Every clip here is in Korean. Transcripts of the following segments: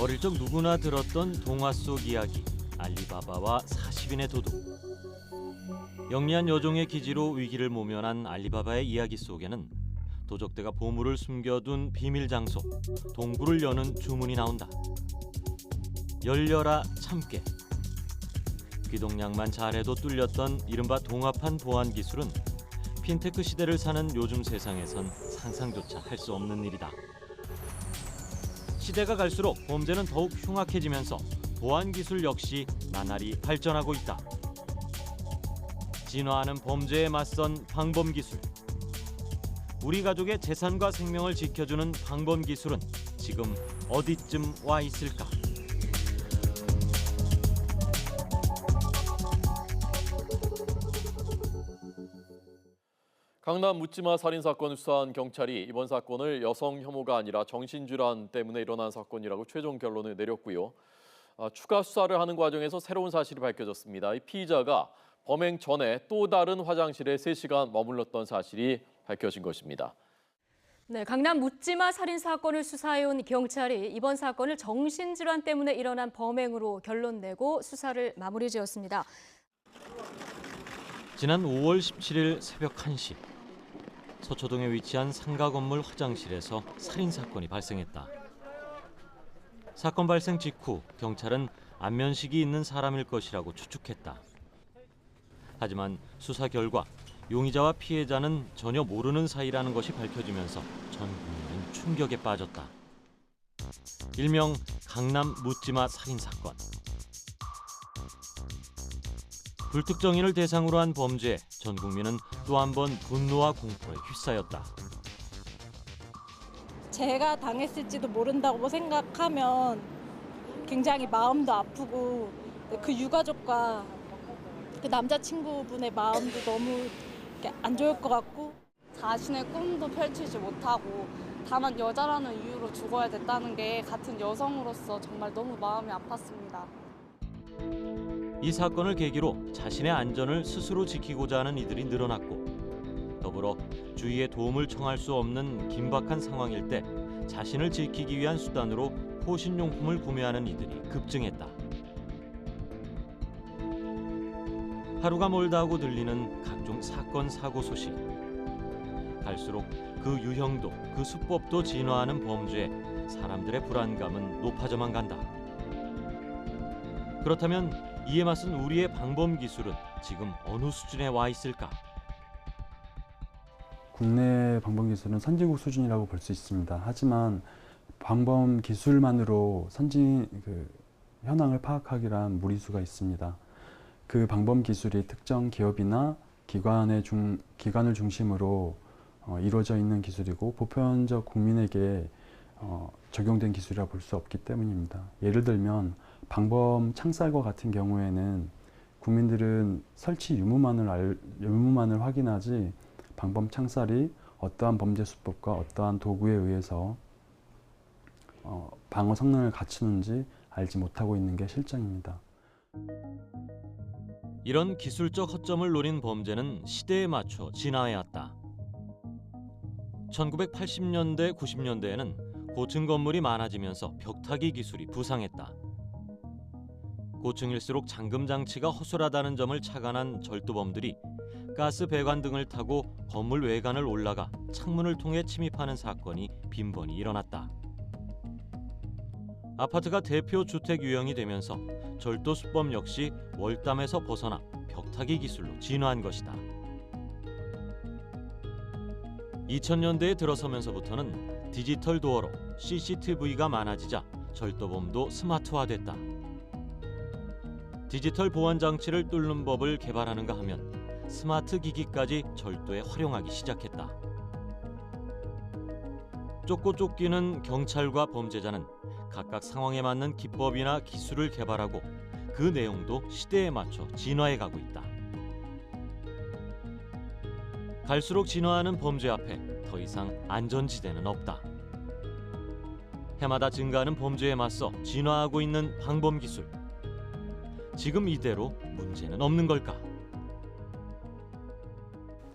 어릴 적 누구나 들었던 동화 속 이야기 알리바바와 40인의 도둑. 영리한 여종의 기지로 위기를 모면한 알리바바의 이야기 속에는 도적대가 보물을 숨겨둔 비밀 장소 동굴을 여는 주문이 나온다. 열려라 참깨. 귀동냥만 잘해도 뚫렸던 이른바 동화판 보안 기술은 핀테크 시대를 사는 요즘 세상에선 상상조차 할 수 없는 일이다. 시대가 갈수록 범죄는 더욱 흉악해지면서 보안 기술 역시 나날이 발전하고 있다. 진화하는 범죄에 맞선 방범 기술. 우리 가족의 재산과 생명을 지켜주는 방범 기술은 지금 어디쯤 와 있을까? 강남 묻지마 살인 사건을 수사한 경찰이 이번 사건을 여성 혐오가 아니라 정신질환 때문에 일어난 사건이라고 최종 결론을 내렸고요. 추가 수사를 하는 과정에서 새로운 사실이 밝혀졌습니다. 이 피의자가 범행 전에 또 다른 화장실에 3시간 머물렀던 사실이 밝혀진 것입니다. 네, 강남 묻지마 살인 사건을 수사해온 경찰이 이번 사건을 정신질환 때문에 일어난 범행으로 결론 내고 수사를 마무리 지었습니다. 지난 5월 17일 새벽 1시 서초동에 위치한 상가 건물 화장실에서 살인 사건이 발생했다. 사건 발생 직후 경찰은 안면식이 있는 사람일 것이라고 추측했다. 하지만 수사 결과 용의자와 피해자는 전혀 모르는 사이라는 것이 밝혀지면서 전 국민은 충격에 빠졌다. 일명 강남 묻지마 살인 사건. 불특정인을 대상으로 한 범죄에 전 국민은 또 한 번 분노와 공포에 휩싸였다. 제가 당했을지도 모른다고 생각하면 굉장히 마음도 아프고 그 유가족과 그 남자친구분의 마음도 너무 안 좋을 것 같고 자신의 꿈도 펼치지 못하고 다만 여자라는 이유로 죽어야 됐다는 게 같은 여성으로서 정말 너무 마음이 아팠습니다. 이 사건을 계기로 자신의 안전을 스스로 지키고자 하는 이들이 늘어났고 더불어 주위의 도움을 청할 수 없는 긴박한 상황일 때 자신을 지키기 위한 수단으로 호신용품을 구매하는 이들이 급증했다. 하루가 멀다 하고 들리는 각종 사건, 사고 소식. 갈수록 그 유형도 그 수법도 진화하는 범죄에 사람들의 불안감은 높아져만 간다. 그렇다면 이에 맞선 우리의 방범 기술은 지금 어느 수준에 와 있을까? 국내 방범 기술은 선진국 수준이라고 볼 수 있습니다. 하지만 방범 기술만으로 현황을 파악하기란 무리수가 있습니다. 그 방범 기술이 특정 기업이나 기관을 중심으로 이루어져 있는 기술이고 보편적 국민에게 적용된 기술이라 볼 수 없기 때문입니다. 예를 들면 방범 창살과 같은 경우에는 국민들은 설치 유무만을 확인하지 방범 창살이 어떠한 범죄 수법과 어떠한 도구에 의해서 방어 성능을 갖추는지 알지 못하고 있는 게 실정입니다. 이런 기술적 허점을 노린 범죄는 시대에 맞춰 진화해왔다. 1980년대, 90년대에는 고층 건물이 많아지면서 벽타기 기술이 부상했다. 고층일수록 잠금 장치가 허술하다는 점을 착안한 절도범들이 가스 배관 등을 타고 건물 외관을 올라가 창문을 통해 침입하는 사건이 빈번히 일어났다. 아파트가 대표 주택 유형이 되면서 절도 수법 역시 월담에서 벗어나 벽타기 기술로 진화한 것이다. 2000년대에 들어서면서부터는 디지털 도어로 CCTV가 많아지자 절도범도 스마트화됐다. 디지털 보안 장치를 뚫는 법을 개발하는가 하면 스마트 기기까지 절도에 활용하기 시작했다. 쫓고 쫓기는 경찰과 범죄자는 각각 상황에 맞는 기법이나 기술을 개발하고 그 내용도 시대에 맞춰 진화해가고 있다. 갈수록 진화하는 범죄 앞에 더 이상 안전지대는 없다. 해마다 증가하는 범죄에 맞서 진화하고 있는 방범 기술. 지금 이대로 문제는 없는 걸까?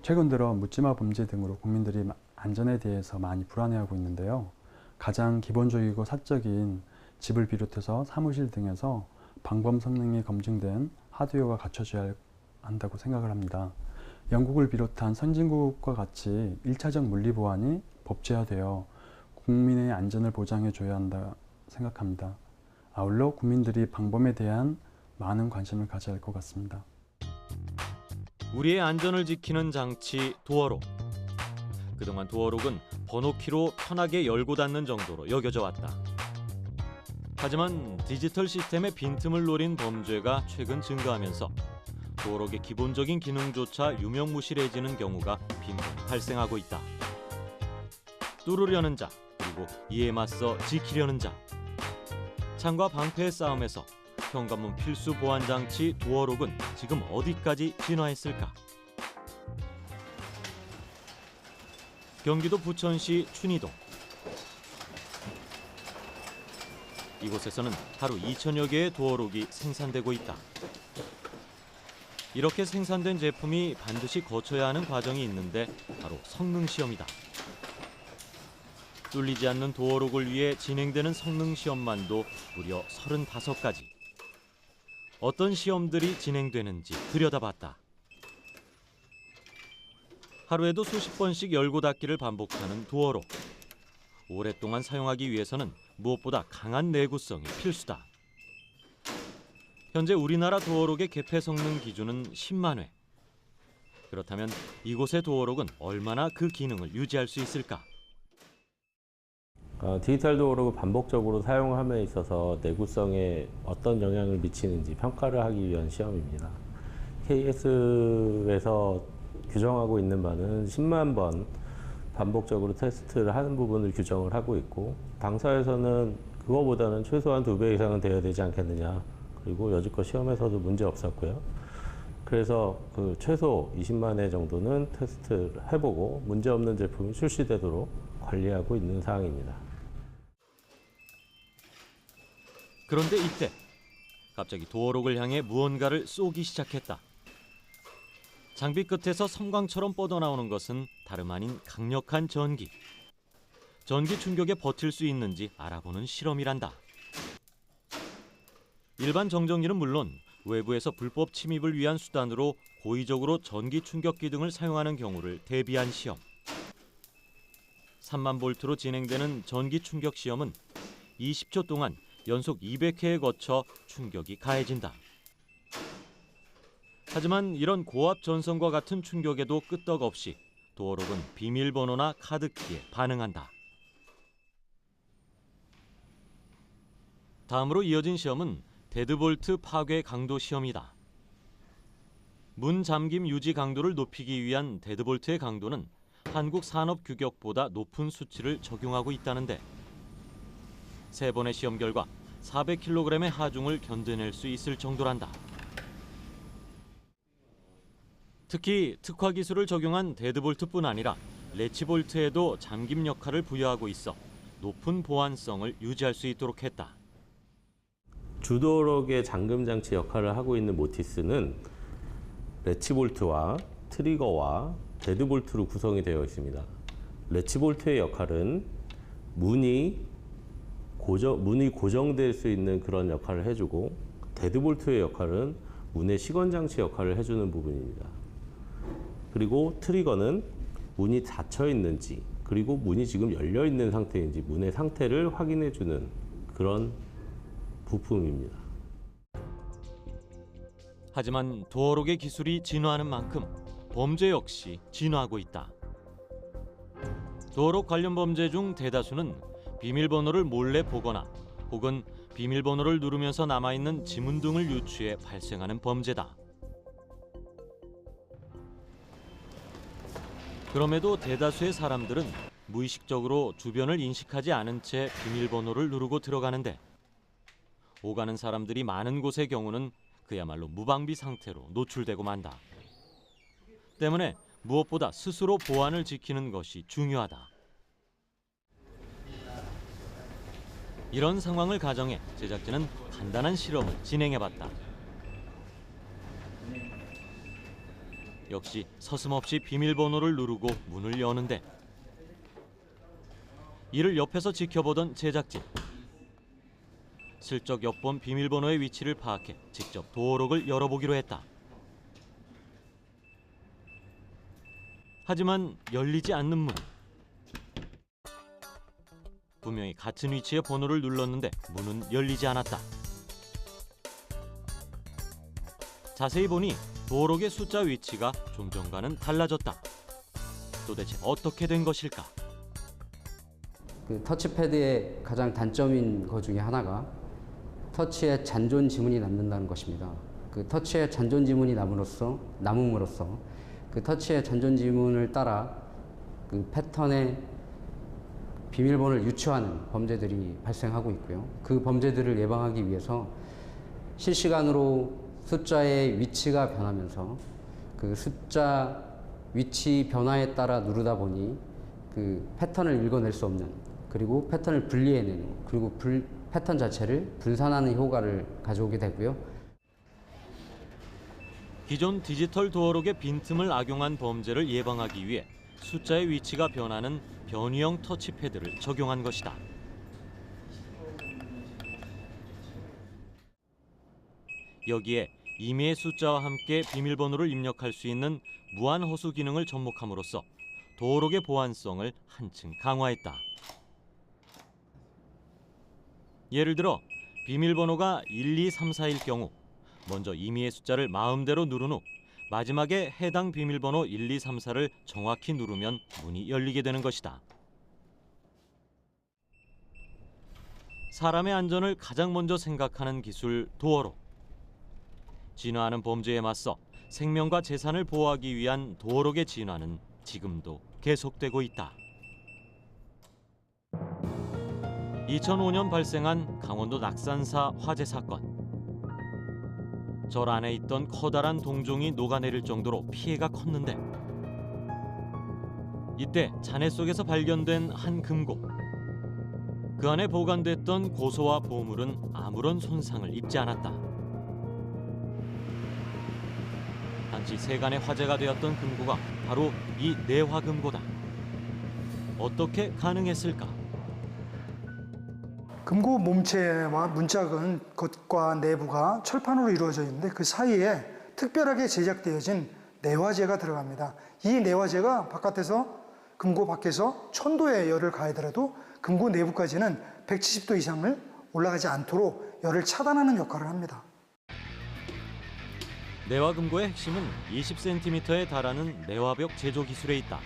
최근 들어 묻지마 범죄 등으로 국민들이 안전에 대해서 많이 불안해하고 있는데요. 가장 기본적이고 사적인 집을 비롯해서 사무실 등에서 방범 성능이 검증된 하드웨어가 갖춰져야 한다고 생각을 합니다. 영국을 비롯한 선진국과 같이 1차적 물리 보안이 법제화되어 국민의 안전을 보장해 줘야 한다 생각합니다. 아울러 국민들이 방범에 대한 많은 관심을 가져야 할 것 같습니다. 우리의 안전을 지키는 장치 도어록. 그동안 도어록은 번호키로 편하게 열고 닫는 정도로 여겨져 왔다. 하지만 디지털 시스템의 빈틈을 노린 범죄가 최근 증가하면서 도어록의 기본적인 기능조차 유명무실해지는 경우가 빈번히 발생하고 있다. 뚫으려는 자, 그리고 이에 맞서 지키려는 자. 창과 방패의 싸움에서 현관문 필수 보안 장치 도어록은 지금 어디까지 진화했을까? 경기도 부천시 춘희동. 이곳에서는 하루 2천여 개의 도어록이 생산되고 있다. 이렇게 생산된 제품이 반드시 거쳐야 하는 과정이 있는데 바로 성능 시험이다. 뚫리지 않는 도어록을 위해 진행되는 성능 시험만도 무려 35가지. 어떤 시험들이 진행되는지 들여다봤다. 하루에도 수십 번씩 열고 닫기를 반복하는 도어록. 오랫동안 사용하기 위해서는 무엇보다 강한 내구성이 필수다. 현재 우리나라 도어록의 개폐 성능 기준은 10만 회. 그렇다면 이곳의 도어록은 얼마나 그 기능을 유지할 수 있을까? 디지털 도어록을 반복적으로 사용함에 있어서 내구성에 어떤 영향을 미치는지 평가를 하기 위한 시험입니다. KS에서 규정하고 있는 바는 10만 번 반복적으로 테스트를 하는 부분을 규정을 하고 있고, 당사에서는 그거보다는 최소한 2배 이상은 돼야 되지 않겠느냐. 그리고 여지껏 시험에서도 문제 없었고요. 그래서 그 최소 20만 회 정도는 테스트를 해보고 문제 없는 제품이 출시되도록 관리하고 있는 사항입니다. 그런데 이때 갑자기 도어록을 향해 무언가를 쏘기 시작했다. 장비 끝에서 섬광처럼 뻗어나오는 것은 다름 아닌 강력한 전기. 전기 충격에 버틸 수 있는지 알아보는 실험이란다. 일반 정전기는 물론 외부에서 불법 침입을 위한 수단으로 고의적으로 전기 충격기 등을 사용하는 경우를 대비한 시험. 3만 볼트로 진행되는 전기 충격 시험은 20초 동안 연속 200회에 거쳐 충격이 가해진다. 하지만 이런 고압 전선과 같은 충격에도 끄떡없이 도어록은 비밀번호나 카드키에 반응한다. 다음으로 이어진 시험은 데드볼트 파괴 강도 시험이다. 문 잠김 유지 강도를 높이기 위한 데드볼트의 강도는 한국 산업 규격보다 높은 수치를 적용하고 있다는데 3번의 시험 결과 400kg의 하중을 견뎌낼 수 있을 정도란다. 특히 특화 기술을 적용한 데드볼트뿐 아니라 레치볼트에도 잠김 역할을 부여하고 있어 높은 보안성을 유지할 수 있도록 했다. 주도록의 잠금 장치 역할을 하고 있는 모티스는 레치볼트와 트리거와 데드볼트로 구성이 되어 있습니다. 레치볼트의 역할은 문이 고정될 수 있는 그런 역할을 해주고, 데드볼트의 역할은 문의 시건 장치 역할을 해주는 부분입니다. 그리고 트리거는 문이 닫혀 있는지, 그리고 문이 지금 열려 있는 상태인지 문의 상태를 확인해주는 그런 부품입니다. 하지만 도어록의 기술이 진화하는 만큼 범죄 역시 진화하고 있다. 도어록 관련 범죄 중 대다수는 비밀번호를 몰래 보거나 혹은 비밀번호를 누르면서 남아있는 지문 등을 유추해 발생하는 범죄다. 그럼에도 대다수의 사람들은 무의식적으로 주변을 인식하지 않은 채 비밀번호를 누르고 들어가는데, 오가는 사람들이 많은 곳의 경우는 그야말로 무방비 상태로 노출되고 만다. 때문에 무엇보다 스스로 보안을 지키는 것이 중요하다. 이런 상황을 가정해 제작진은 간단한 실험을 진행해봤다. 역시 서슴없이 비밀번호를 누르고 문을 여는데, 이를 옆에서 지켜보던 제작진. 슬쩍 엿본 비밀번호의 위치를 파악해 직접 도어록을 열어보기로 했다. 하지만 열리지 않는 문. 분명히 같은 위치의 번호를 눌렀는데 문은 열리지 않았다. 자세히 보니 도어록의 숫자 위치가 좀 전과는 달라졌다. 도대체 어떻게 된 것일까? 그 터치패드의 가장 단점인 것 중에 하나가 터치에 잔존 지문이 남는다는 것입니다. 그 터치에 잔존 지문이 남음으로써 그 터치의 잔존 지문을 따라 그 패턴의 비밀번호를 유추하는 범죄들이 발생하고 있고요. 그 범죄들을 예방하기 위해서 실시간으로 숫자의 위치가 변하면서 그 숫자 위치 변화에 따라 누르다 보니 그 패턴을 읽어낼 수 없는, 그리고 패턴을 분리해내는, 그리고 패턴 자체를 분산하는 효과를 가져오게 되고요. 기존 디지털 도어록의 빈틈을 악용한 범죄를 예방하기 위해 숫자의 위치가 변하는 변이형 터치패드를 적용한 것이다. 여기에 임의의 숫자와 함께 비밀번호를 입력할 수 있는 무한 허수 기능을 접목함으로써 도어록의 보안성을 한층 강화했다. 예를 들어 비밀번호가 12344일 경우 먼저 임의의 숫자를 마음대로 누른 후 마지막에 해당 비밀번호 1234를 정확히 누르면 문이 열리게 되는 것이다. 사람의 안전을 가장 먼저 생각하는 기술 도어록. 진화하는 범죄에 맞서 생명과 재산을 보호하기 위한 도어록의 진화는 지금도 계속되고 있다. 2005년 발생한 강원도 낙산사 화재 사건. 절 안에 있던 커다란 동종이 녹아내릴 정도로 피해가 컸는데 이때 잔해 속에서 발견된 한 금고. 그 안에 보관됐던 고소와 보물은 아무런 손상을 입지 않았다. 당시 세간의 화제가 되었던 금고가 바로 이 내화금고다. 어떻게 가능했을까? 금고 몸체와 문짝은 겉과 내부가 철판으로 이루어져 있는데 그 사이에 특별하게 제작되어진 내화재가 들어갑니다. 이 내화재가 금고 밖에서 1000도의 열을 가하더라도 금고 내부까지는 170도 이상을 올라가지 않도록 열을 차단하는 역할을 합니다. 내화금고의 핵심은 20cm에 달하는 내화벽 제조 기술에 있다.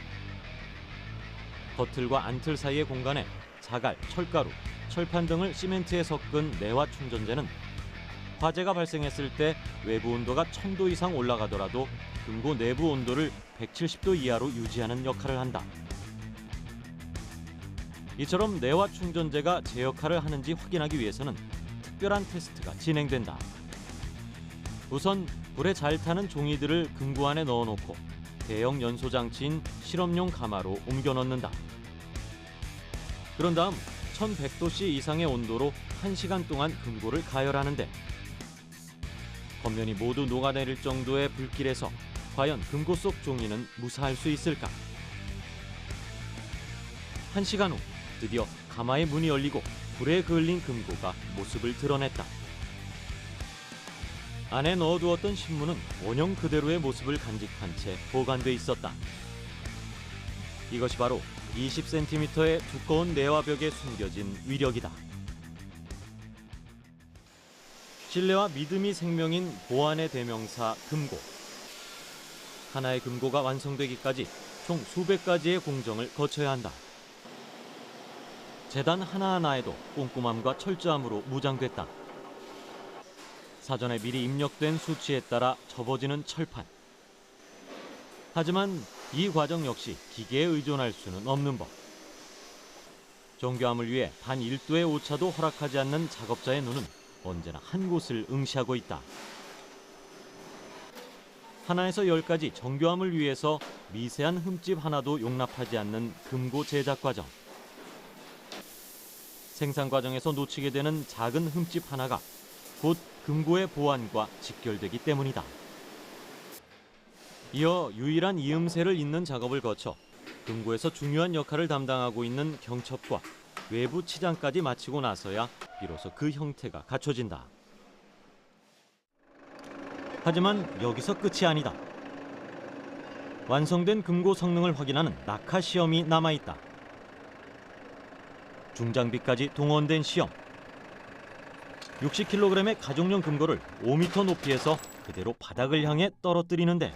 겉틀과 안틀 사이의 공간에 자갈, 철가루, 철판 등을 시멘트에 섞은 내화 충전재는 화재가 발생했을 때 외부 온도가 1000도 이상 올라가더라도 금고 내부 온도를 170도 이하로 유지하는 역할을 한다. 이처럼 내화 충전재가 제 역할을 하는지 확인하기 위해서는 특별한 테스트가 진행된다. 우선 불에 잘 타는 종이들을 금고 안에 넣어놓고 대형 연소 장치인 실험용 가마로 옮겨 넣는다. 그런 다음 1100도씨 이상의 온도로 1시간 동안 금고를 가열하는데 겉면이 모두 녹아내릴 정도의 불길에서 과연 금고 속 종이는 무사할 수 있을까? 1시간 후 드디어 가마의 문이 열리고 불에 그을린 금고가 모습을 드러냈다. 안에 넣어두었던 신문은 원형 그대로의 모습을 간직한 채 보관돼 있었다. 이것이 바로 20cm의 두꺼운 내화벽에 숨겨진 위력이다. 신뢰와 믿음이 생명인 보안의 대명사 금고. 하나의 금고가 완성되기까지 총 수백 가지의 공정을 거쳐야 한다. 재단 하나하나에도 꼼꼼함과 철저함으로 무장됐다. 사전에 미리 입력된 수치에 따라 접어지는 철판. 하지만 이 과정 역시 기계에 의존할 수는 없는 법. 정교함을 위해 단 1도의 오차도 허락하지 않는 작업자의 눈은 언제나 한 곳을 응시하고 있다. 하나에서 10까지 정교함을 위해서 미세한 흠집 하나도 용납하지 않는 금고 제작 과정. 생산 과정에서 놓치게 되는 작은 흠집 하나가 곧 금고의 보안과 직결되기 때문이다. 이어 유일한 이음새를 잇는 작업을 거쳐 금고에서 중요한 역할을 담당하고 있는 경첩과 외부 치장까지 마치고 나서야 비로소 그 형태가 갖춰진다. 하지만 여기서 끝이 아니다. 완성된 금고 성능을 확인하는 낙하 시험이 남아있다. 중장비까지 동원된 시험. 60kg의 가정용 금고를 5m 높이에서 그대로 바닥을 향해 떨어뜨리는데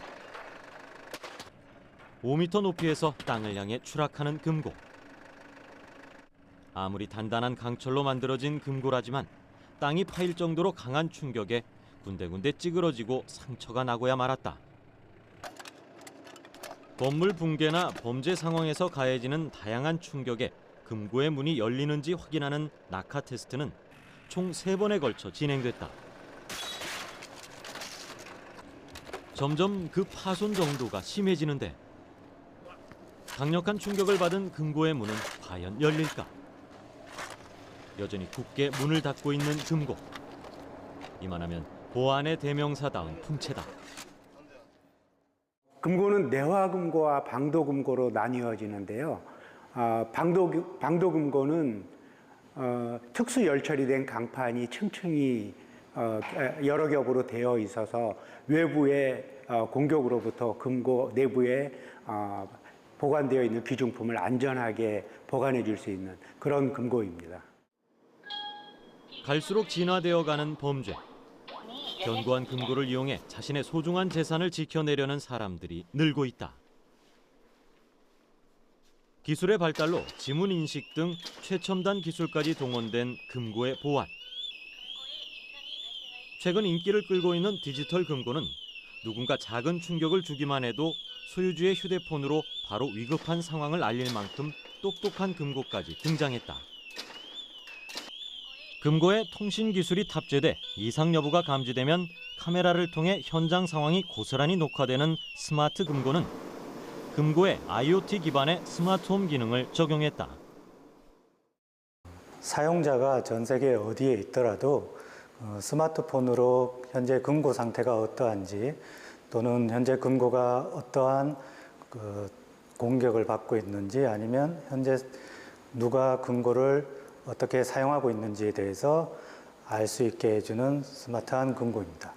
5m 높이에서 땅을 향해 추락하는 금고. 아무리 단단한 강철로 만들어진 금고라지만 땅이 파일 정도로 강한 충격에 군데군데 찌그러지고 상처가 나고야 말았다. 건물 붕괴나 범죄 상황에서 가해지는 다양한 충격에 금고의 문이 열리는지 확인하는 낙하 테스트는 총 3번에 걸쳐 진행됐다. 점점 그 파손 정도가 심해지는데 강력한 충격을 받은 금고의 문은 과연 열릴까? 여전히 굳게 문을 닫고 있는 금고. 이만하면 보안의 대명사다운 풍채다. 금고는 내화금고와 방도금고로 나뉘어지는데요. 방도금고는 특수 열처리된 강판이 층층이 여러 겹으로 되어 있어서 외부의 공격으로부터 금고 내부에 보관되어 있는 귀중품을 안전하게 보관해 줄 수 있는 그런 금고입니다. 갈수록 진화되어가는 범죄. 견고한 금고를 이용해 자신의 소중한 재산을 지켜내려는 사람들이 늘고 있다. 기술의 발달로 지문 인식 등 최첨단 기술까지 동원된 금고의 보안. 최근 인기를 끌고 있는 디지털 금고는 누군가 작은 충격을 주기만 해도 소유주의 휴대폰으로 바로 위급한 상황을 알릴 만큼 똑똑한 금고까지 등장했다. 금고에 통신 기술이 탑재돼 이상 여부가 감지되면 카메라를 통해 현장 상황이 고스란히 녹화되는 스마트 금고는 금고에 IoT 기반의 스마트홈 기능을 적용했다. 사용자가 전 세계 어디에 있더라도 스마트폰으로 현재 금고 상태가 어떠한지 또는 현재 금고가 어떠한 공격을 받고 있는지 아니면 현재 누가 금고를 어떻게 사용하고 있는지에 대해서 알 수 있게 해주는 스마트한 금고입니다.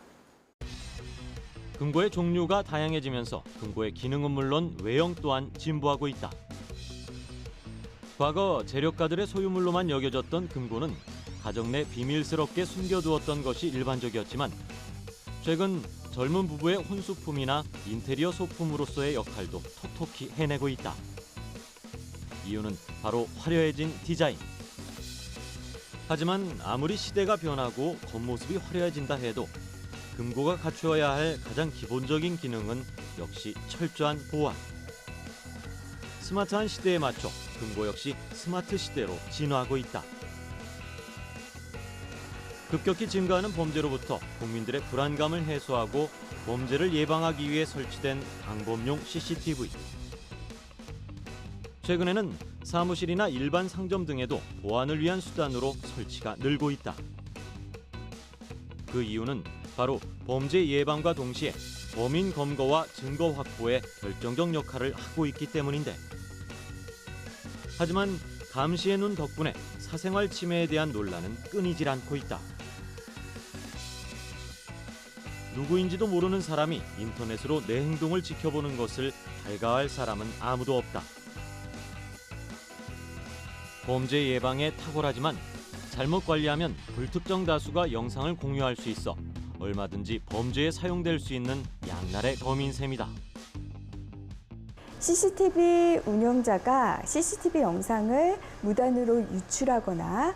금고의 종류가 다양해지면서 금고의 기능은 물론 외형 또한 진보하고 있다. 과거 재력가들의 소유물로만 여겨졌던 금고는 가정 내 비밀스럽게 숨겨두었던 것이 일반적이었지만 최근 젊은 부부의 혼수품이나 인테리어 소품으로서의 역할도 톡톡히 해내고 있다. 이유는 바로 화려해진 디자인. 하지만 아무리 시대가 변하고 겉모습이 화려해진다 해도 금고가 갖추어야 할 가장 기본적인 기능은 역시 철저한 보안. 스마트한 시대에 맞춰 금고 역시 스마트 시대로 진화하고 있다. 급격히 증가하는 범죄로부터 국민들의 불안감을 해소하고 범죄를 예방하기 위해 설치된 방범용 CCTV. 최근에는 사무실이나 일반 상점 등에도 보안을 위한 수단으로 설치가 늘고 있다. 그 이유는 바로 범죄 예방과 동시에 범인 검거와 증거 확보에 결정적 역할을 하고 있기 때문인데 하지만 감시의 눈 덕분에 사생활 침해에 대한 논란은 끊이질 않고 있다. 누구인지도 모르는 사람이 인터넷으로 내 행동을 지켜보는 것을 달가워할 사람은 아무도 없다. 범죄 예방에 탁월하지만 잘못 관리하면 불특정 다수가 영상을 공유할 수 있어 얼마든지 범죄에 사용될 수 있는 양날의 검인 셈이다. CCTV 운영자가 CCTV 영상을 무단으로 유출하거나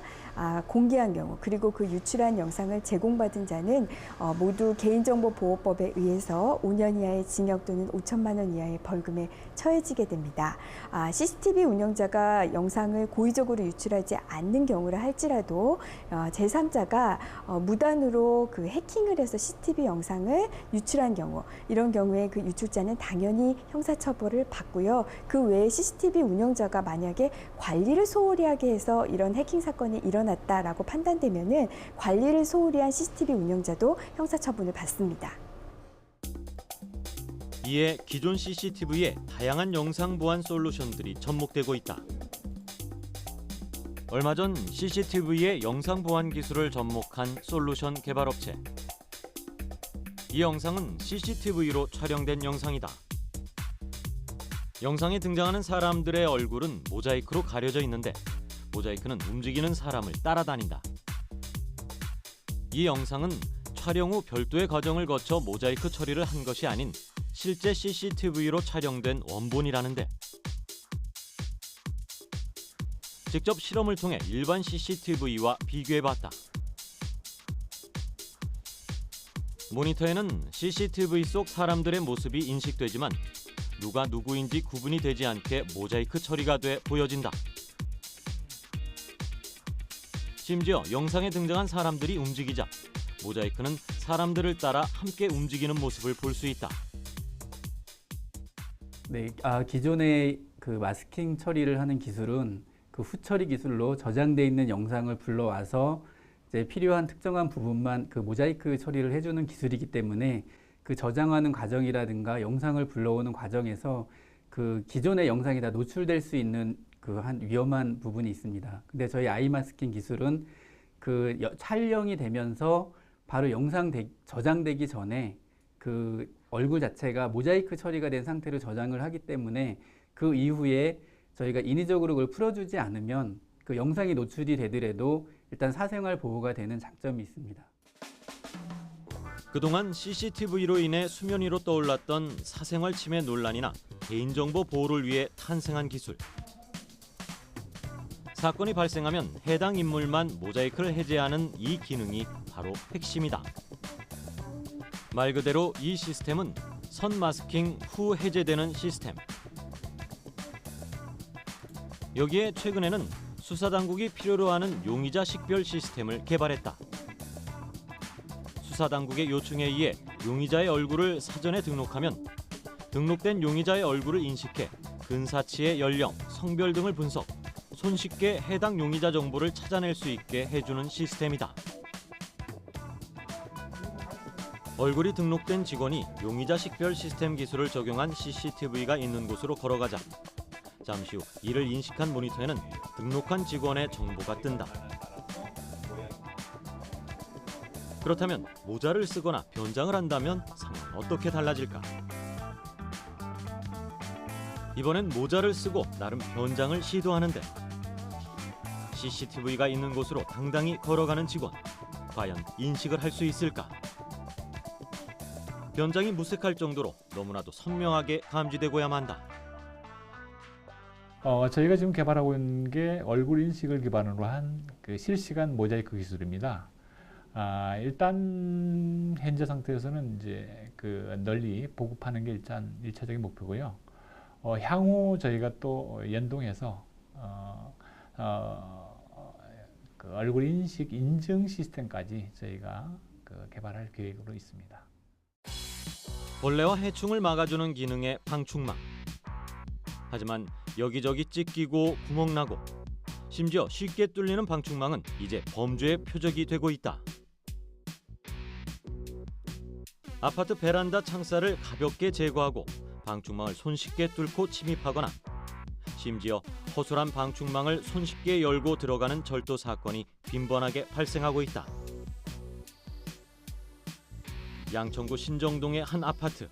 공개한 경우 그리고 그 유출한 영상을 제공받은 자는 모두 개인정보보호법에 의해서 5년 이하의 징역 또는 5천만 원 이하의 벌금에 처해지게 됩니다. CCTV 운영자가 영상을 고의적으로 유출하지 않는 경우라 할지라도 제3자가 무단으로 그 해킹을 해서 CCTV 영상을 유출한 경우 이런 경우에 그 유출자는 당연히 형사처벌을 받고요. 그 외에 CCTV 운영자가 만약에 관리를 소홀히 하게 해서 이런 해킹 사건이 일어났다라고 판단되면은 관리를 소홀히 한 CCTV 운영자도 형사처분을 받습니다. 이에 기존 CCTV에 다양한 영상 보안 솔루션들이 접목되고 있다. 얼마 전 CCTV의 영상 보안 기술을 접목한 솔루션 개발업체. 이 영상은 CCTV로 촬영된 영상이다. 영상에 등장하는 사람들의 얼굴은 모자이크로 가려져 있는데 모자이크는 움직이는 사람을 따라다닌다. 이 영상은 촬영 후 별도의 과정을 거쳐 모자이크 처리를 한 것이 아닌 실제 CCTV로 촬영된 원본이라는데 직접 실험을 통해 일반 CCTV와 비교해봤다. 모니터에는 CCTV 속 사람들의 모습이 인식되지만 누가 누구인지 구분이 되지 않게 모자이크 처리가 돼 보여진다. 심지어 영상에 등장한 사람들이 움직이자 모자이크는 사람들을 따라 함께 움직이는 모습을 볼 수 있다. 네, 기존의 그 마스킹 처리를 하는 기술은 그 후처리 기술로 저장돼 있는 영상을 불러와서 이제 필요한 특정한 부분만 그 모자이크 처리를 해주는 기술이기 때문에 그 저장하는 과정이라든가 영상을 불러오는 과정에서 그 기존의 영상이 다 노출될 수 있는 그 한 위험한 부분이 있습니다. 근데 저희 아이마스킹 기술은 그 촬영이 되면서 바로 영상 저장되기 전에 그 얼굴 자체가 모자이크 처리가 된 상태로 저장을 하기 때문에 그 이후에 저희가 인위적으로 그걸 풀어주지 않으면 그 영상이 노출이 되더라도 일단 사생활 보호가 되는 장점이 있습니다. 그동안 CCTV로 인해 수면 위로 떠올랐던 사생활 침해 논란이나 개인정보 보호를 위해 탄생한 기술. 사건이 발생하면 해당 인물만 모자이크를 해제하는 이 기능이 바로 핵심이다. 말 그대로 이 시스템은 선 마스킹 후 해제되는 시스템. 여기에 최근에는 수사당국이 필요로 하는 용의자 식별 시스템을 개발했다. 수사당국의 요청에 의해 용의자의 얼굴을 사전에 등록하면 등록된 용의자의 얼굴을 인식해 근사치의 연령, 성별 등을 분석, 손쉽게 해당 용의자 정보를 찾아낼 수 있게 해주는 시스템이다. 얼굴이 등록된 직원이 용의자 식별 시스템 기술을 적용한 CCTV가 있는 곳으로 걸어가자 잠시 후 이를 인식한 모니터에는 등록한 직원의 정보가 뜬다. 그렇다면 모자를 쓰거나 변장을 한다면 상황은 어떻게 달라질까? 이번엔 모자를 쓰고 나름 변장을 시도하는데 CCTV가 있는 곳으로 당당히 걸어가는 직원. 과연 인식을 할 수 있을까? 변장이 무색할 정도로 너무나도 선명하게 감지되고야 만다. 저희가 지금 개발하고 있는 게 얼굴 인식을 기반으로 한 그 실시간 모자이크 기술입니다. 일단 현재 상태에서는 이제 그 널리 보급하는 게 일단 1차적인 목표고요. 향후 저희가 또 연동해서 그 얼굴 인식 인증 시스템까지 저희가 개발할 계획으로 있습니다. 벌레와 해충을 막아주는 기능의 방충망. 하지만 여기저기 찢기고 구멍나고 심지어 쉽게 뚫리는 방충망은 이제 범죄의 표적이 되고 있다. 아파트 베란다 창살을 가볍게 제거하고 방충망을 손쉽게 뚫고 침입하거나 심지어 허술한 방충망을 손쉽게 열고 들어가는 절도 사건이 빈번하게 발생하고 있다. 양천구 신정동의 한 아파트.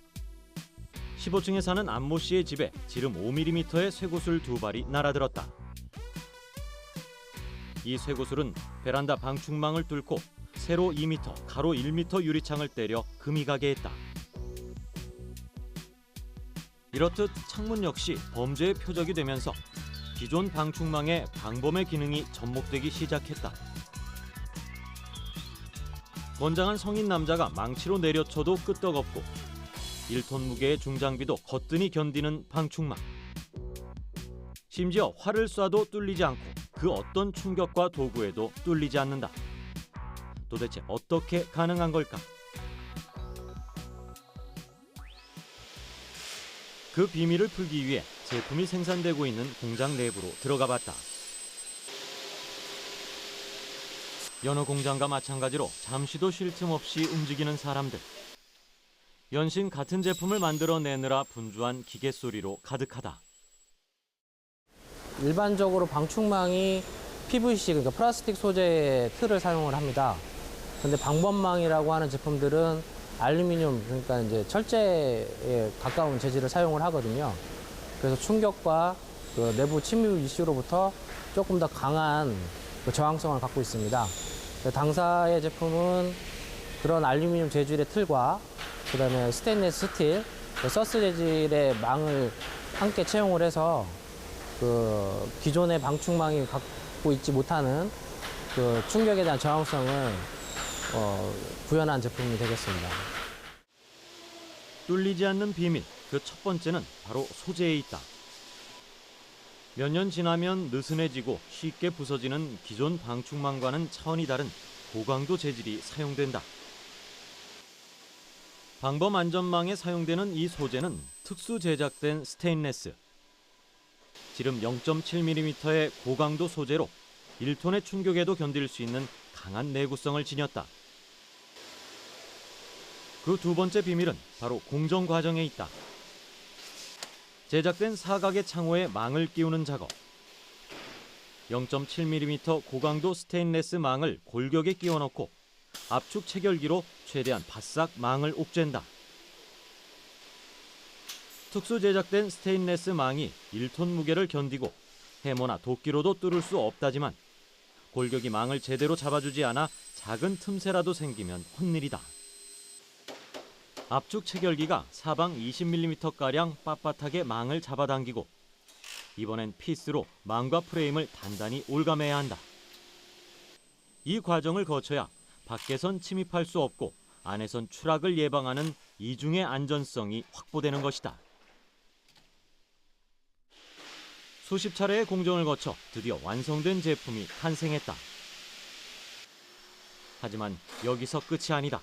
15층에 사는 안모 씨의 집에 지름 5mm의 쇠구슬 2발이 날아들었다. 이 쇠구슬은 베란다 방충망을 뚫고 세로 2m, 가로 1m 유리창을 때려 금이 가게 했다. 이렇듯 창문 역시 범죄의 표적이 되면서 기존 방충망에 방범의 기능이 접목되기 시작했다. 건장한 성인 남자가 망치로 내려쳐도 끄떡없고 1톤 무게의 중장비도 거뜬히 견디는 방충망. 심지어 활을 쏴도 뚫리지 않고 그 어떤 충격과 도구에도 뚫리지 않는다. 도대체 어떻게 가능한 걸까? 그 비밀을 풀기 위해 제품이 생산되고 있는 공장 내부로 들어가 봤다. 여느 공장과 마찬가지로 잠시도 쉴 틈 없이 움직이는 사람들. 연신 같은 제품을 만들어내느라 분주한 기계 소리로 가득하다. 일반적으로 방충망이 PVC, 그러니까 플라스틱 소재의 틀을 사용을 합니다. 근데 방범망이라고 하는 제품들은 알루미늄, 그러니까 이제 철제에 가까운 재질을 사용을 하거든요. 그래서 충격과 그 내부 침입 이슈로부터 조금 더 강한 그 저항성을 갖고 있습니다. 당사의 제품은 그런 알루미늄 재질의 틀과 그다음에 스테인리스 스틸, 서스 재질의 망을 함께 채용을 해서 그 기존의 방충망이 갖고 있지 못하는 그 충격에 대한 저항성을 구현한 제품이 되겠습니다. 뚫리지 않는 비밀, 그 첫 번째는 바로 소재에 있다. 몇 년 지나면 느슨해지고 쉽게 부서지는 기존 방충망과는 차원이 다른 고강도 재질이 사용된다. 방범 안전망에 사용되는 이 소재는 특수 제작된 스테인레스. 지름 0.7mm의 고강도 소재로 1톤의 충격에도 견딜 수 있는 강한 내구성을 지녔다. 그 두 번째 비밀은 바로 공정 과정에 있다. 제작된 사각의 창호에 망을 끼우는 작업. 0.7mm 고강도 스테인레스 망을 골격에 끼워 넣고 압축 체결기로 최대한 바싹 망을 옥죄다. 특수 제작된 스테인레스 망이 1톤 무게를 견디고 해머나 도끼로도 뚫을 수 없다지만 골격이 망을 제대로 잡아주지 않아 작은 틈새라도 생기면 헛일이다. 압축 체결기가 사방 20mm가량 빳빳하게 망을 잡아당기고 이번엔 피스로 망과 프레임을 단단히 올가매야 한다. 이 과정을 거쳐야 밖에선 침입할 수 없고 안에선 추락을 예방하는 이중의 안전성이 확보되는 것이다. 수십 차례의 공정을 거쳐 드디어 완성된 제품이 탄생했다. 하지만 여기서 끝이 아니다.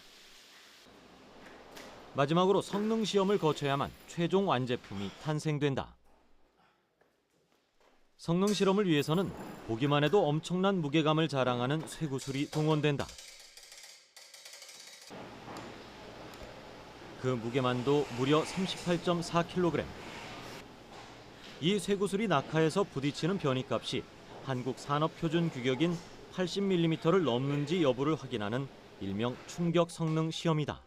마지막으로 성능 시험을 거쳐야만 최종 완제품이 탄생된다. 성능 실험을 위해서는 보기만 해도 엄청난 무게감을 자랑하는 쇠구슬이 동원된다. 그 무게만도 무려 38.4kg. 이 쇠구슬이 낙하해서 부딪히는 변이값이 한국 산업표준 규격인 80mm를 넘는지 여부를 확인하는 일명 충격 성능 시험이다.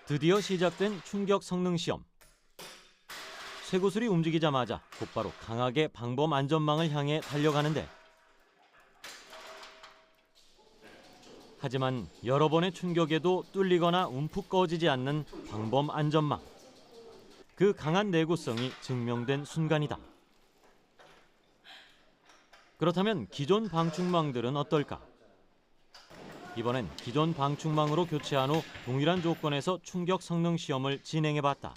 드디어 시작된 충격 성능 시험. 쇠구슬이 움직이자마자 곧바로 강하게 방범 안전망을 향해 달려가는데 하지만 여러 번의 충격에도 뚫리거나 움푹 꺼지지 않는 방범 안전망. 그 강한 내구성이 증명된 순간이다. 그렇다면 기존 방충망들은 어떨까? 이번엔 기존 방충망으로 교체한 후 동일한 조건에서 충격 성능 시험을 진행해봤다.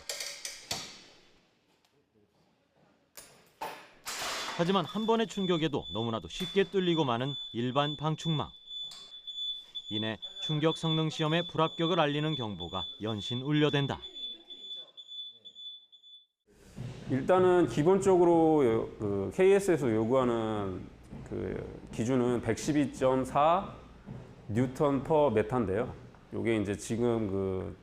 하지만 한 번의 충격에도 너무나도 쉽게 뚫리고 마는 일반 방충망. 이내 충격 성능 시험의 불합격을 알리는 경보가 연신 울려댄다. 일단은 기본적으로 그 KS에서 요구하는 그 기준은 112.4 뉴턴 퍼 메타인데요. 이게 이제 지금 그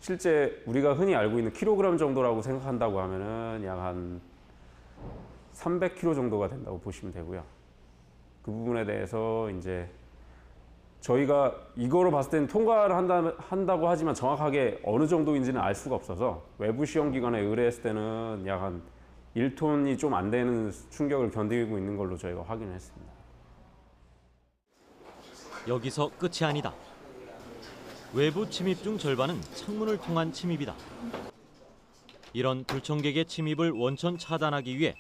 실제 우리가 흔히 알고 있는 킬로그램 정도라고 생각한다고 하면은 약 한 300kg 정도가 된다고 보시면 되고요. 그 부분에 대해서 이제 저희가 이거로 봤을 때는 통과를 한다고 하지만 정확하게 어느 정도인지는 알 수가 없어서 외부 시험 기관에 의뢰했을 때는 약 한 1톤이 좀 안 되는 충격을 견디고 있는 걸로 저희가 확인을 했습니다. 여기서 끝이 아니다. 외부 침입 중 절반은 창문을 통한 침입이다. 이런 불청객의 침입을 원천 차단하기 위해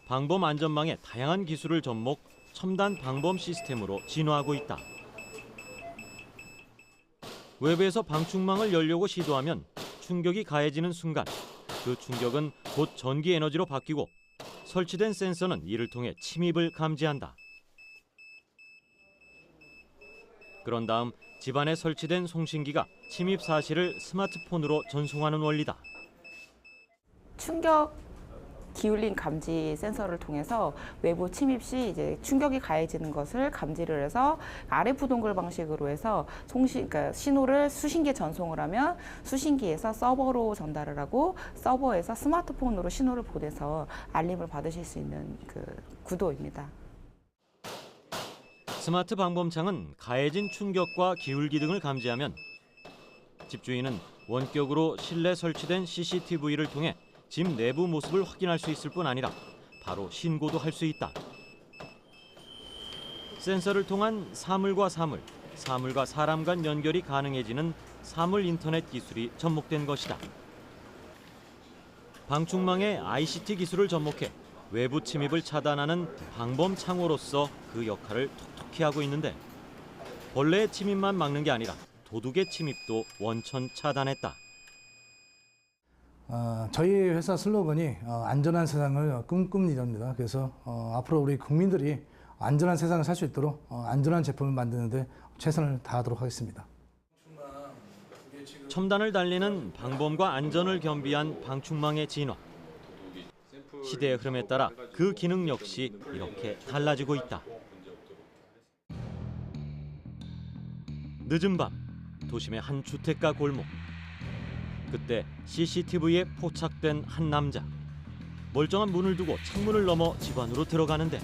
방범 안전망의 다양한 기술을 접목, 첨단 방범 시스템으로 진화하고 있다. 외부에서 방충망을 열려고 시도하면 충격이 가해지는 순간 그 충격은 곧 전기 에너지로 바뀌고 설치된 센서는 이를 통해 침입을 감지한다. 그런 다음 집안에 설치된 송신기가 침입 사실을 스마트폰으로 전송하는 원리다. 충격 기울림 감지 센서를 통해서 외부 침입 시 이제 충격이 가해지는 것을 감지를 해서 RF 동글 방식으로 해서 그러니까 신호를 수신기에 전송을 하면 수신기에서 서버로 전달을 하고 서버에서 스마트폰으로 신호를 보내서 알림을 받으실 수 있는 그 구도입니다. 스마트 방범창은 가해진 충격과 기울기 등을 감지하면 집주인은 원격으로 실내 설치된 CCTV를 통해 집 내부 모습을 확인할 수 있을 뿐 아니라 바로 신고도 할 수 있다. 센서를 통한 사물과 사물, 사물과 사람 간 연결이 가능해지는 사물 인터넷 기술이 접목된 것이다. 방충망의 ICT 기술을 접목해 외부 침입을 차단하는 방범 창호로서 그 역할을 톡톡히 하고 있는데 벌레의 침입만 막는 게 아니라 도둑의 침입도 원천 차단했다. 저희 회사 슬로건이 안전한 세상을 꿈꿉니다입니다. 그래서 앞으로 우리 국민들이 안전한 세상을 살 수 있도록 안전한 제품을 만드는데 최선을 다하도록 하겠습니다. 첨단을 달리는 방범과 안전을 겸비한 방충망의 진화. 시대의 흐름에 따라 그 기능 역시 이렇게 달라지고 있다. 늦은 밤, 도심의 한 주택가 골목. 그때 CCTV에 포착된 한 남자. 멀쩡한 문을 두고 창문을 넘어 집 안으로 들어가는데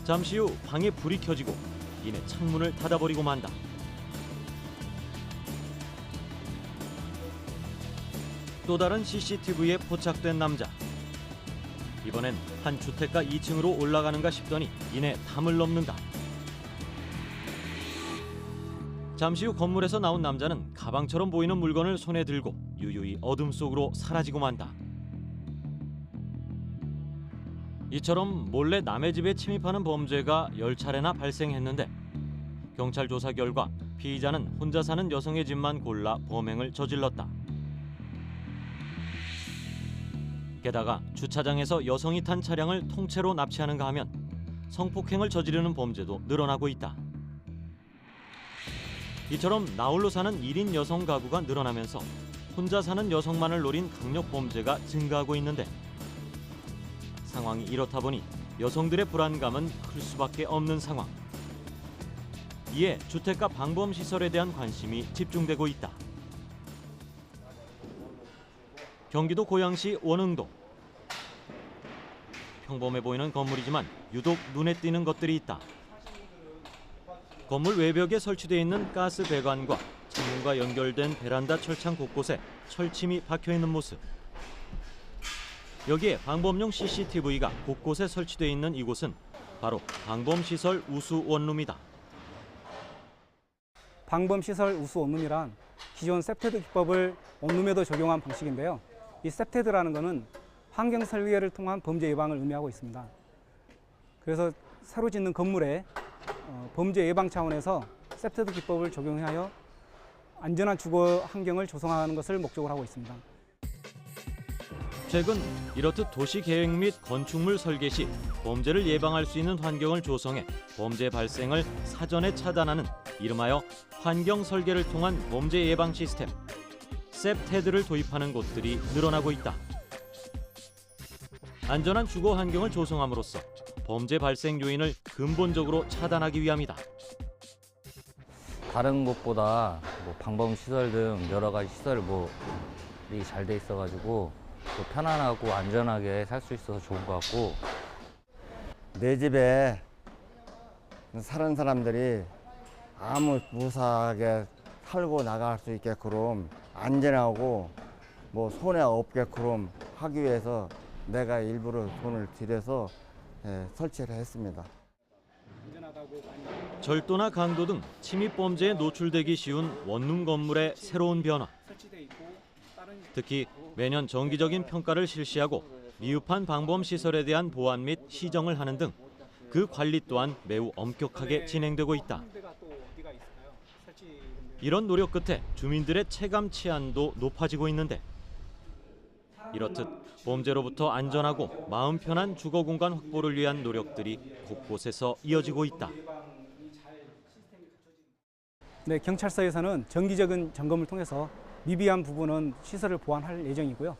잠시 후 방에 불이 켜지고 이내 창문을 닫아버리고 만다. 또 다른 CCTV에 포착된 남자. 이번엔 한 주택가 2층으로 올라가는가 싶더니 이내 담을 넘는다. 잠시 후 건물에서 나온 남자는 가방처럼 보이는 물건을 손에 들고 유유히 어둠 속으로 사라지고 만다. 이처럼 몰래 남의 집에 침입하는 범죄가 10차례나 발생했는데 경찰 조사 결과 피의자는 혼자 사는 여성의 집만 골라 범행을 저질렀다. 게다가 주차장에서 여성이 탄 차량을 통째로 납치하는가 하면 성폭행을 저지르는 범죄도 늘어나고 있다. 이처럼 나홀로 사는 1인 여성 가구가 늘어나면서 혼자 사는 여성만을 노린 강력 범죄가 증가하고 있는데 상황이 이렇다 보니 여성들의 불안감은 클 수밖에 없는 상황. 이에 주택가 방범시설에 대한 관심이 집중되고 있다. 경기도 고양시 원흥동. 평범해 보이는 건물이지만 유독 눈에 띄는 것들이 있다. 건물 외벽에 설치되어 있는 가스 배관과 창문과 연결된 베란다 철창 곳곳에 철침이 박혀있는 모습. 여기에 방범용 CCTV가 곳곳에 설치되어 있는 이곳은 바로 방범시설 우수 원룸이다. 방범시설 우수 원룸이란 기존 셉테드 기법을 원룸에도 적용한 방식인데요. 이 셉테드라는 것은 환경 설계를 통한 범죄 예방을 의미하고 있습니다. 그래서 새로 짓는 건물에 범죄 예방 차원에서 셉테드 기법을 적용하여 안전한 주거 환경을 조성하는 것을 목적으로 하고 있습니다. 최근 이렇듯 도시 계획 및 건축물 설계 시 범죄를 예방할 수 있는 환경을 조성해 범죄 발생을 사전에 차단하는 이름하여 환경 설계를 통한 범죄 예방 시스템 셉테드를 도입하는 곳들이 늘어나고 있다. 안전한 주거 환경을 조성함으로써 범죄 발생 요인을 근본적으로 차단하기 위함이다. 다른 곳보다 방범 시설 등 여러 가지 시설이 잘 돼 있어가지고 편안하고 안전하게 살 수 있어서 좋은 것 같고, 내 집에 사는 사람들이 아무 무사하게 살고 나갈 수 있게끔 안전하고 손해 없게끔 하기 위해서 내가 일부러 돈을 들여서 설치를 했습니다. 절도나 강도 등 침입 범죄에 노출되기 쉬운 원룸 건물의 새로운 변화. 특히 매년 정기적인 평가를 실시하고 미흡한 방범 시설에 대한 보완 및 시정을 하는 등 그 관리 또한 매우 엄격하게 진행되고 있다. 이런 노력 끝에 주민들의 체감 치안도 높아지고 있는데 이렇듯 범죄로부터 안전하고 마음 편한 주거 공간 확보를 위한 노력들이 곳곳에서 이어지고 있다. 네, 경찰서에서는 정기적인 점검을 통해서 미비한 부분은 시설을 보완할 예정이고요.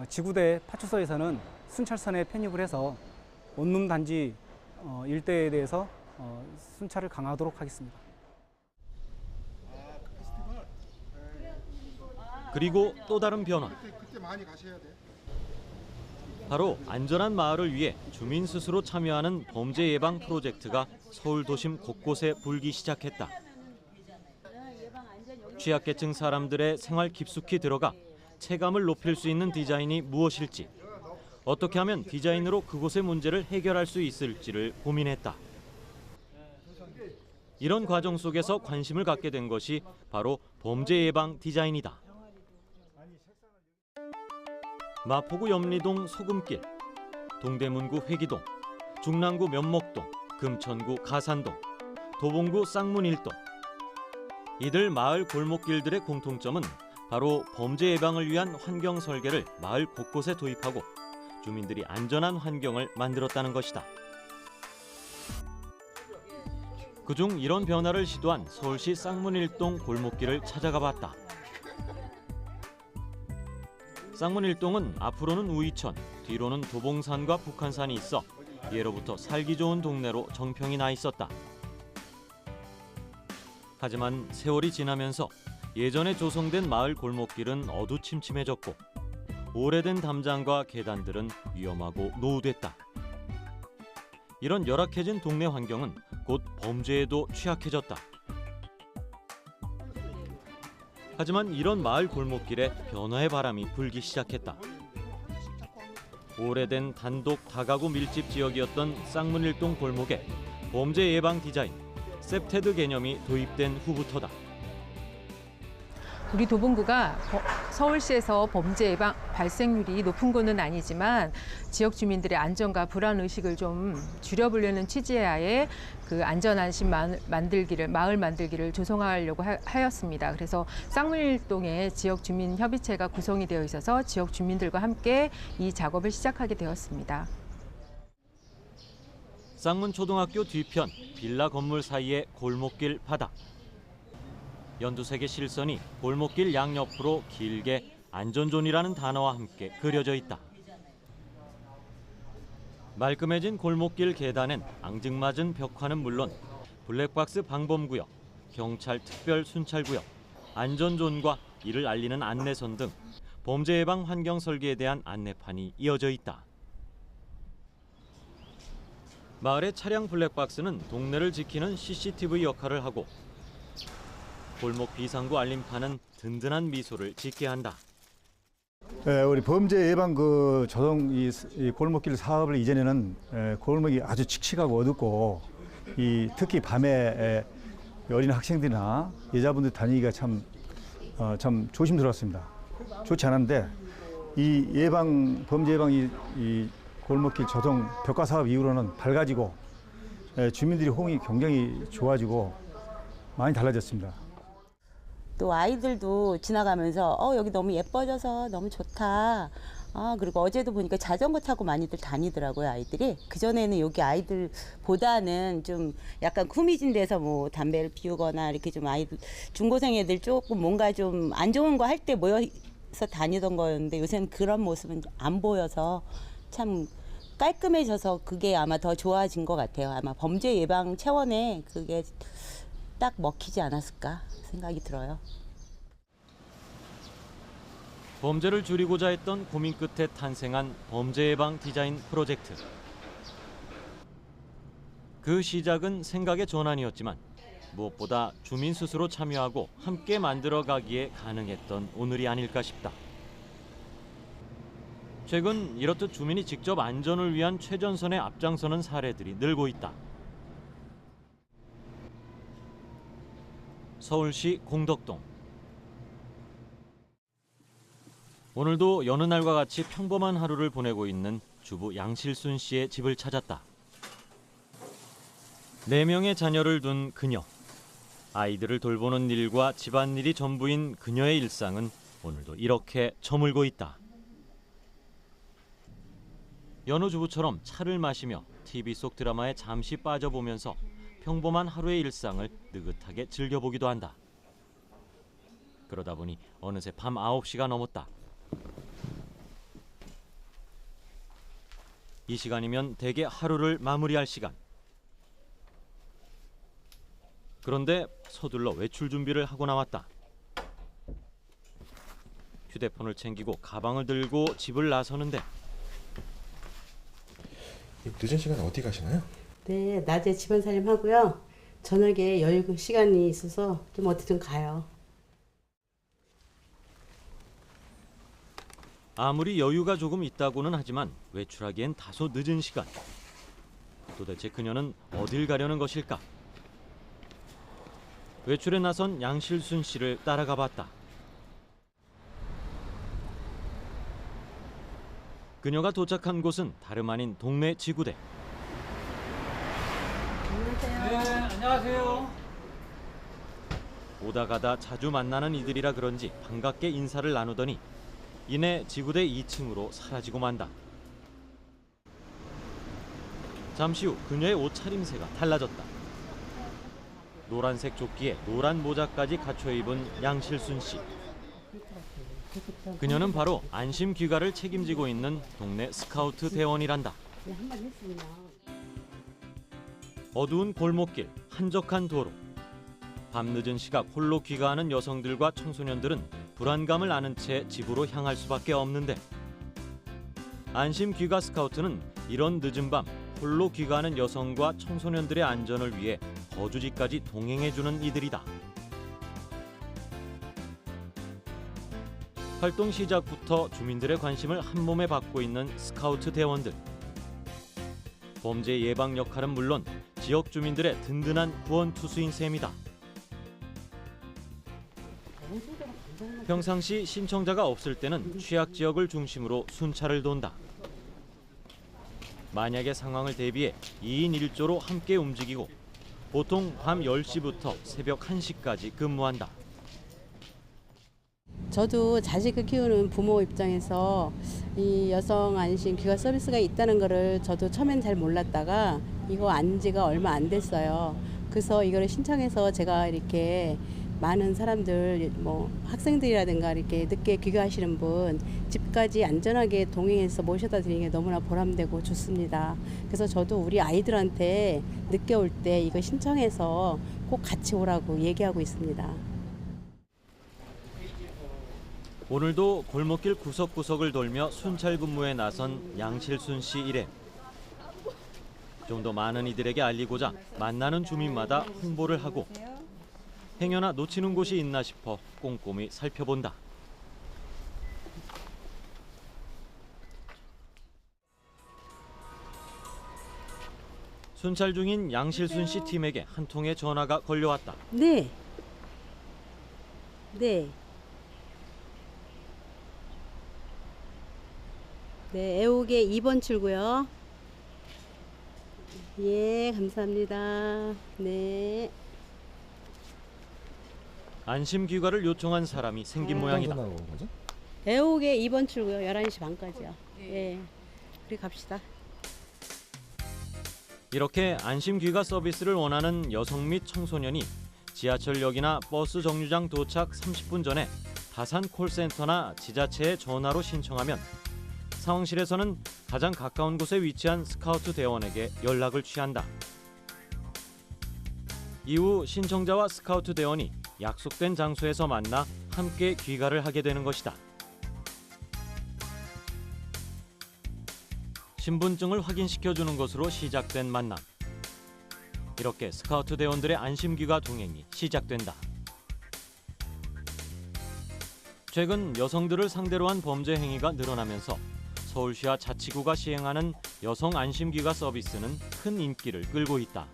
지구대 파출소에서는 순찰선에 편입을 해서 원룸 단지 일대에 대해서 순찰을 강화하도록 하겠습니다. 그리고 또 다른 변화. 바로 안전한 마을을 위해 주민 스스로 참여하는 범죄 예방 프로젝트가 서울 도심 곳곳에 불기 시작했다. 취약계층 사람들의 생활 깊숙이 들어가 체감을 높일 수 있는 디자인이 무엇일지, 어떻게 하면 디자인으로 그곳의 문제를 해결할 수 있을지를 고민했다. 이런 과정 속에서 관심을 갖게 된 것이 바로 범죄 예방 디자인이다. 마포구 염리동 소금길, 동대문구 회기동, 중랑구 면목동, 금천구 가산동, 도봉구 쌍문일동. 이들 마을 골목길들의 공통점은 바로 범죄 예방을 위한 환경 설계를 마을 곳곳에 도입하고 주민들이 안전한 환경을 만들었다는 것이다. 그중 이런 변화를 시도한 서울시 쌍문일동 골목길을 찾아가 봤다. 쌍문일동은 앞으로는 우이천, 뒤로는 도봉산과 북한산이 있어 예로부터 살기 좋은 동네로 정평이 나 있었다. 하지만 세월이 지나면서 예전에 조성된 마을 골목길은 어두침침해졌고 오래된 담장과 계단들은 위험하고 노후됐다. 이런 열악해진 동네 환경은 곧 범죄에도 취약해졌다. 하지만 이런 마을 골목길에 변화의 바람이 불기 시작했다. 오래된 단독 다가구 밀집 지역이었던 쌍문일동 골목에 범죄 예방 디자인, 셉테드 개념이 도입된 후부터다. 우리 도봉구가 서울시에서 범죄 예방 발생률이 높은 곳은 아니지만 지역 주민들의 안전과 불안 의식을 좀 줄여보려는 취지하에 그 안전안심 마을 만들기를 조성하려고 하였습니다. 그래서 쌍문일동에 지역 주민 협의체가 구성이 되어 있어서 지역 주민들과 함께 이 작업을 시작하게 되었습니다. 쌍문초등학교 뒤편 빌라 건물 사이의 골목길 바닥. 연두색의 실선이 골목길 양옆으로 길게 안전존이라는 단어와 함께 그려져 있다. 말끔해진 골목길 계단엔 앙증맞은 벽화는 물론 블랙박스 방범구역, 경찰 특별 순찰구역, 안전존과 이를 알리는 안내선 등 범죄 예방 환경 설계에 대한 안내판이 이어져 있다. 마을의 차량 블랙박스는 동네를 지키는 CCTV 역할을 하고 골목 비상구 알림판은 든든한 미소를 짓게 한다. 우리 범죄 예방 조성 이 골목길 사업을 이전에는 골목이 아주 칙칙하고 어둡고 특히 밤에 어린 학생들이나 여자분들 다니기가 참 조심스러웠습니다. 좋지 않았는데 이 범죄 예방 이 골목길 조성 벽화 사업 이후로는 밝아지고 주민들이 호응이 굉장히 좋아지고 많이 달라졌습니다. 또 아이들도 지나가면서 여기 너무 예뻐져서 너무 좋다. 그리고 어제도 보니까 자전거 타고 많이들 다니더라고요, 아이들이. 그전에는 여기 아이들보다는 좀 약간 후미진 데서 뭐 담배를 피우거나 이렇게 좀 아이들, 중고생 애들 조금 뭔가 좀 안 좋은 거 할 때 모여서 다니던 거였는데 요새는 그런 모습은 안 보여서 참 깔끔해져서 그게 아마 더 좋아진 것 같아요. 아마 범죄 예방 차원에 그게 딱 먹히지 않았을까 생각이 들어요. 범죄를 줄이고자 했던 고민 끝에 탄생한 범죄 예방 디자인 프로젝트. 그 시작은 생각의 전환이었지만 무엇보다 주민 스스로 참여하고 함께 만들어가기에 가능했던 오늘이 아닐까 싶다. 최근 이렇듯 주민이 직접 안전을 위한 최전선에 앞장서는 사례들이 늘고 있다. 서울시 공덕동. 오늘도 여느 날과 같이 평범한 하루를 보내고 있는 주부 양실순 씨의 집을 찾았다. 4명의 자녀를 둔 그녀. 아이들을 돌보는 일과 집안일이 전부인 그녀의 일상은 오늘도 이렇게 저물고 있다. 여느 주부처럼 차를 마시며 TV 속 드라마에 잠시 빠져보면서 평범한 하루의 일상을 느긋하게 즐겨보기도 한다. 그러다 보니 어느새 밤 9시가 넘었다. 이 시간이면 대개 하루를 마무리할 시간. 그런데 서둘러 외출 준비를 하고 나왔다. 휴대폰을 챙기고 가방을 들고 집을 나서는데 늦은 시간에 어디 가시나요? 네, 낮에 집안살림 하고요. 저녁에 여유 시간이 있어서 좀 어디 좀 가요. 아무리 여유가 조금 있다고는 하지만 외출하기엔 다소 늦은 시간. 도대체 그녀는 어딜 가려는 것일까? 외출에 나선 양실순 씨를 따라가 봤다. 그녀가 도착한 곳은 다름 아닌 동네 지구대. 안녕하세요. 네, 안녕하세요. 오다 가다 자주 만나는 이들이라 그런지 반갑게 인사를 나누더니 이내 지구대 2층으로 사라지고 만다. 잠시 후 그녀의 옷차림새가 달라졌다. 노란색 조끼에 노란 모자까지 갖춰 입은 양실순 씨. 그녀는 바로 안심 귀가를 책임지고 있는 동네 스카우트 대원이란다. 어두운 골목길, 한적한 도로. 밤늦은 시각 홀로 귀가하는 여성들과 청소년들은 불안감을 아는 채 집으로 향할 수밖에 없는데 안심 귀가 스카우트는 이런 늦은 밤 홀로 귀가하는 여성과 청소년들의 안전을 위해 거주지까지 동행해주는 이들이다. 활동 시작부터 주민들의 관심을 한몸에 받고 있는 스카우트 대원들. 범죄 예방 역할은 물론 지역 주민들의 든든한 구원 투수인 셈이다. 평상시 신청자가 없을 때는 취약 지역을 중심으로 순찰을 돈다. 만약의 상황을 대비해 2인 1조로 함께 움직이고 보통 밤 10시부터 새벽 1시까지 근무한다. 저도 자식을 키우는 부모 입장에서 이 여성 안심 귀가 서비스가 있다는 거를 저도 처음엔 잘 몰랐다가 이거 안 지가 얼마 안 됐어요. 그래서 이거를 신청해서 제가 이렇게 많은 사람들 뭐 학생들이라든가 이렇게 늦게 귀가하시는 분 집까지 안전하게 동행해서 모셔다 드리는 게 너무나 보람되고 좋습니다. 그래서 저도 우리 아이들한테 늦게 올 때 이거 신청해서 꼭 같이 오라고 얘기하고 있습니다. 오늘도 골목길 구석구석을 돌며 순찰 근무에 나선 양실순 씨 일행. 좀 더 많은 이들에게 알리고자 만나는 주민마다 홍보를 하고 행여나 놓치는 곳이 있나 싶어 꼼꼼히 살펴본다. 순찰 중인 양실순 씨 팀에게 한 통의 전화가 걸려왔다. 네. 네. 네, 애옥의 2번 출구요. 예, 감사합니다. 네. 안심 귀가를 요청한 사람이 생긴 모양이다. 애옥의 2번 출구요. 11시 반까지요. 예. 우리 갑시다. 이렇게 안심 귀가 서비스를 원하는 여성 및 청소년이 지하철역이나 버스 정류장 도착 30분 전에 다산 콜센터나 지자체에 전화로 신청하면 상황실에서는 가장 가까운 곳에 위치한 스카우트 대원에게 연락을 취한다. 이후 신청자와 스카우트 대원이 약속된 장소에서 만나 함께 귀가를 하게 되는 것이다. 신분증을 확인시켜주는 것으로 시작된 만남. 이렇게 스카우트 대원들의 안심 귀가 동행이 시작된다. 최근 여성들을 상대로 한 범죄 행위가 늘어나면서 서울시와 자치구가 시행하는 여성 안심 귀가 서비스는 큰 인기를 끌고 있다.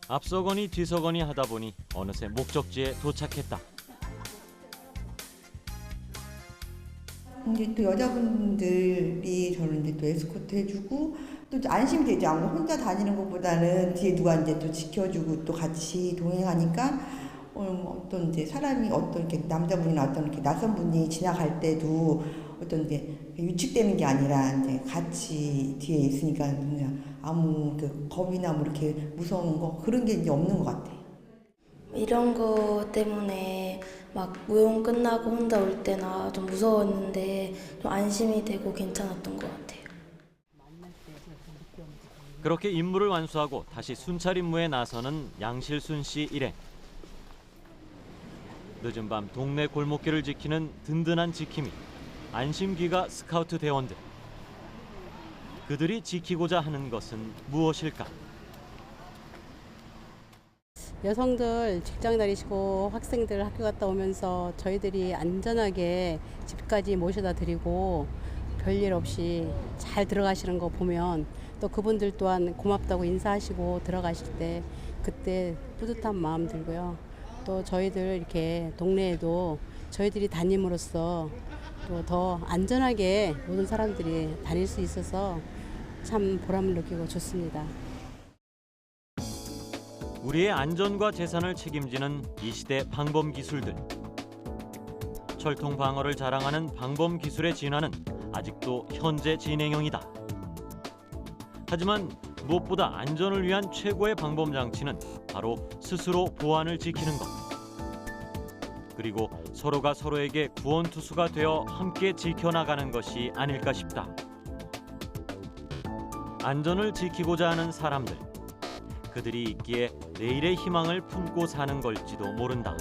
앞서거니 뒤서거니 하다 보니 어느새 목적지에 도착했다. 이제 또 여자분들이 저를 이제 또 에스코트 해주고 또 안심이 되죠. 아무도 혼자 다니는 것보다는 뒤에 누가 이제 또 지켜주고 또 같이 동행하니까 어떤 이제 사람이 어떤 이렇게 남자분이나 어떤 이렇게 낯선 분이 지나갈 때도 어떤 이제 위축되는 게 아니라 이제 같이 뒤에 있으니까 그냥 아무 그 겁이나 뭐 이렇게 무서운 거 그런 게 이제 없는 것 같아요. 이런 거 때문에 막 무용 끝나고 혼자 올 때나 좀 무서웠는데 좀 안심이 되고 괜찮았던 것 같아요. 그렇게 임무를 완수하고 다시 순찰 임무에 나서는 양실순 씨 일행. 늦은 밤 동네 골목길을 지키는 든든한 지킴이, 안심기가 스카우트 대원들. 그들이 지키고자 하는 것은 무엇일까? 여성들 직장 다니시고 학생들 학교 갔다 오면서 저희들이 안전하게 집까지 모셔다 드리고 별일 없이 잘 들어가시는 거 보면 또 그분들 또한 고맙다고 인사하시고 들어가실 때 그때 뿌듯한 마음 들고요. 또 저희들 이렇게 동네에도 저희들이 다님으로써 또 더 안전하게 모든 사람들이 다닐 수 있어서 참 보람을 느끼고 좋습니다. 우리의 안전과 재산을 책임지는 이 시대 방범 기술들. 철통 방어를 자랑하는 방범 기술의 진화는 아직도 현재 진행형이다. 하지만 무엇보다 안전을 위한 최고의 방범 장치는 바로 스스로 보안을 지키는 것. 그리고 서로가 서로에게 구원투수가 되어 함께 지켜나가는 것이 아닐까 싶다. 안전을 지키고자 하는 사람들. 그들이 있기에 내일의 희망을 품고 사는 걸지도 모른다.